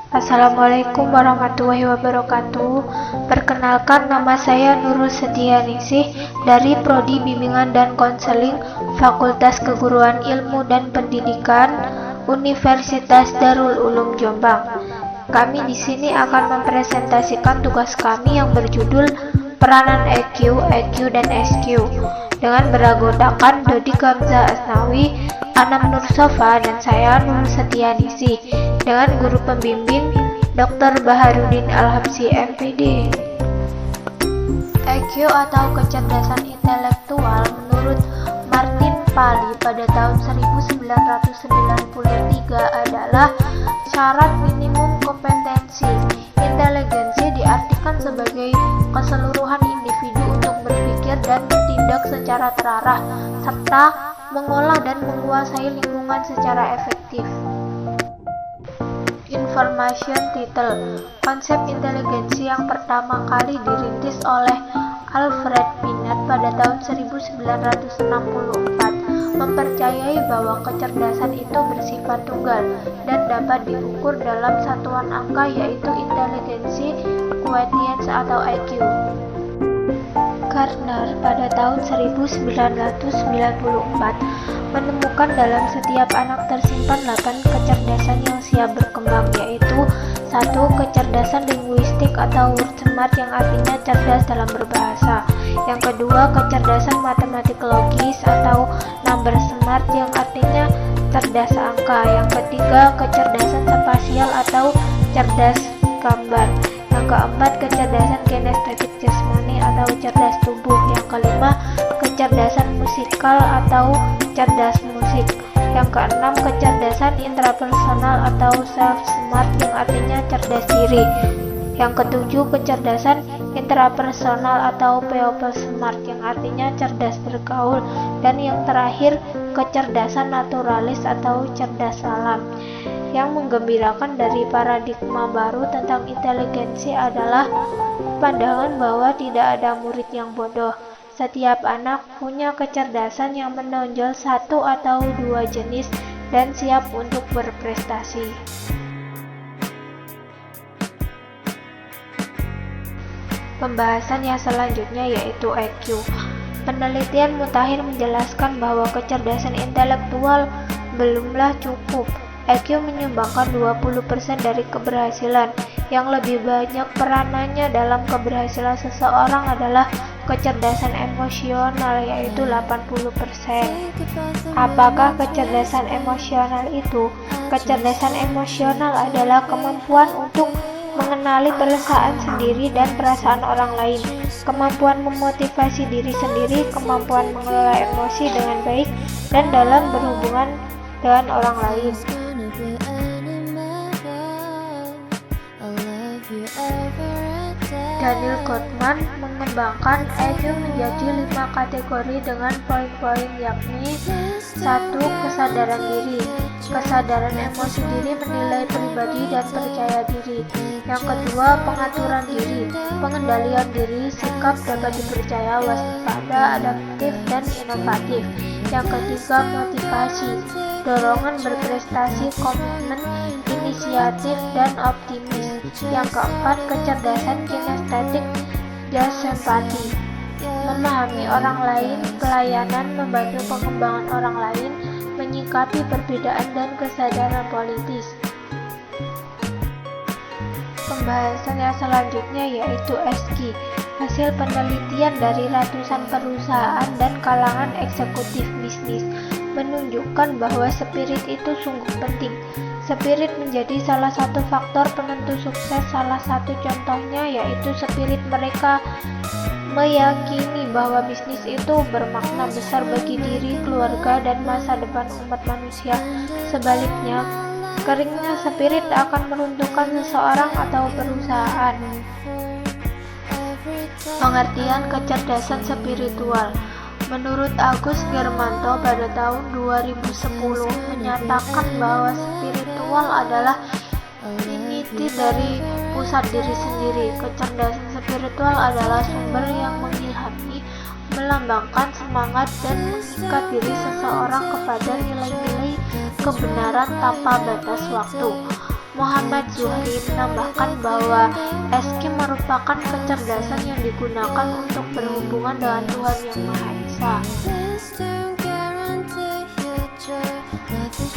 Assalamualaikum warahmatullahi wabarakatuh. Perkenalkan, nama saya Nurul Setianingsih dari Prodi Bimbingan dan Konseling Fakultas Keguruan Ilmu dan Pendidikan Universitas Darul Ulum Jombang. Kami di sini akan mempresentasikan tugas kami yang berjudul Peranan EQ, EQ dan SQ dengan beranggotakan Dodi Gamza Asnawi, Anam Nur Sofa, dan saya Nurul Setianingsih dengan guru pembimbing Dr. Baharudin Al-Habsyi MPD. EQ atau kecerdasan intelektual menurut Martin Pali pada tahun 1993 adalah syarat minimum kompetensi. Inteligensi diartikan sebagai keseluruhan individu untuk berpikir dan bertindak secara terarah serta mengolah dan menguasai lingkungan secara efektif. Information title. Konsep inteligensi yang pertama kali dirintis oleh Alfred Binet pada tahun 1964 mempercayai bahwa kecerdasan itu bersifat tunggal dan dapat diukur dalam satuan angka, yaitu inteligensi quotient atau IQ. Gardner pada tahun 1994 menemukan dalam setiap anak tersimpan 8 kecerdasan yang siap berkembang, yaitu 1. Kecerdasan linguistik atau word smart yang artinya cerdas dalam berbahasa. Yang kedua, kecerdasan matematik logis atau number smart yang artinya cerdas angka. Yang ketiga, kecerdasan spasial atau cerdas gambar. Yang keempat, kecerdasan kinestetik jasmani atau cerdas tubuh. Yang kelima, kecerdasan musikal atau cerdas musik. Yang keenam, kecerdasan intrapersonal atau self-smart yang artinya cerdas diri. Yang ketujuh, kecerdasan intrapersonal atau people smart yang artinya cerdas bergaul. Dan yang terakhir, kecerdasan naturalis atau cerdas alam. Yang menggembirakan dari paradigma baru tentang inteligensi adalah pandangan bahwa tidak ada murid yang bodoh. Setiap anak punya kecerdasan yang menonjol satu atau dua jenis dan siap untuk berprestasi. Pembahasan yang selanjutnya yaitu EQ. Penelitian mutakhir menjelaskan bahwa kecerdasan intelektual belumlah cukup. EQ menyumbangkan 20% dari keberhasilan. Yang lebih banyak peranannya dalam keberhasilan seseorang adalah kecerdasan emosional, yaitu 80%. Apakah kecerdasan emosional itu? Kecerdasan emosional adalah kemampuan untuk mengenali perasaan sendiri dan perasaan orang lain, kemampuan memotivasi diri sendiri, kemampuan mengelola emosi dengan baik dan dalam berhubungan dengan orang lain. Daniel Goleman mengembangkan EQ menjadi 5 kategori dengan poin-poin, yakni 1. Kesadaran diri. Kesadaran emosi diri, menilai pribadi dan percaya diri. Yang kedua, pengaturan diri, pengendalian diri, sikap dapat dipercaya, waspada, adaptif, dan inovatif. Yang ketiga, motivasi, dorongan berprestasi, komitmen, inisiatif, dan optimis. Yang keempat, kecerdasan kinestetik, dan empati, memahami orang lain, pelayanan, membantu pengembangan orang lain, menyikapi perbedaan, dan kesadaran politis. Pembahasan yang selanjutnya yaitu SQ. Hasil penelitian dari ratusan perusahaan dan kalangan eksekutif bisnis menunjukkan bahwa spirit itu sungguh penting. Spirit menjadi salah satu faktor penentu sukses. Salah satu contohnya yaitu spirit mereka meyakini bahwa bisnis itu bermakna besar bagi diri, keluarga, dan masa depan umat manusia. Sebaliknya, keringnya spirit akan meruntuhkan seseorang atau perusahaan. Pengertian kecerdasan spiritual. Menurut Agus Germanto pada tahun 2010 menyatakan bahwa spiritual adalah inti dari pusat diri sendiri. Kecerdasan spiritual adalah sumber yang mengilhami, melambangkan semangat dan mengikat diri seseorang kepada nilai-nilai kebenaran tanpa batas waktu. Muhammad Zuhri menambahkan bahwa ESQ merupakan kecerdasan yang digunakan untuk berhubungan dengan Tuhan Yang Maha Esa.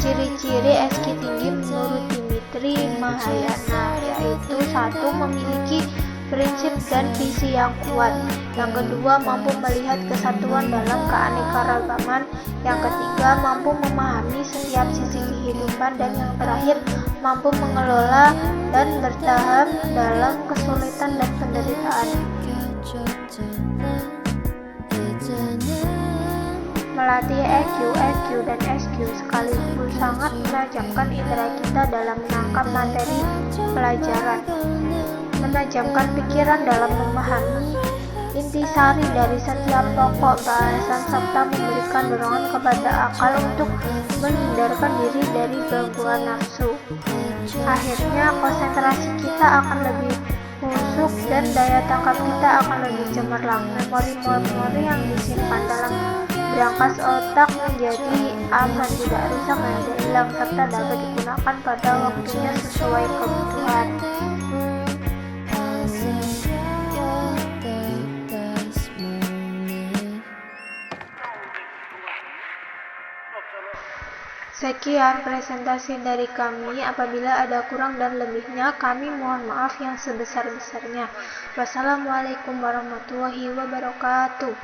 Ciri-ciri ESQ tinggi menurut Dimitri Mahayana yaitu 1. Memiliki prinsip dan visi yang kuat. Yang kedua, mampu melihat kesatuan dalam keanekaragaman. Yang ketiga, mampu memahami setiap sisi kehidupan. Dan yang terakhir, mampu mengelola dan bertahan dalam kesulitan dan penderitaan. Melatih EQ, dan SQ sekaligus sangat menajamkan indera kita dalam menangkap materi pelajaran, menajamkan pikiran dalam memahami intisari dari setiap pokok bahasan, serta memberikan dorongan kepada akal untuk menghindarkan diri dari gangguan nafsu. Akhirnya, konsentrasi kita akan lebih khusyuk dan daya tangkap kita akan lebih cemerlang. Memori-memori yang disimpan dalam berangkas otak menjadi aman, tidak rusak dan tidak hilang, serta dapat digunakan pada waktunya sesuai kebutuhan. Sekian presentasi dari kami. Apabila ada kurang dan lebihnya, kami mohon maaf yang sebesar-besarnya. Wassalamualaikum warahmatullahi wabarakatuh.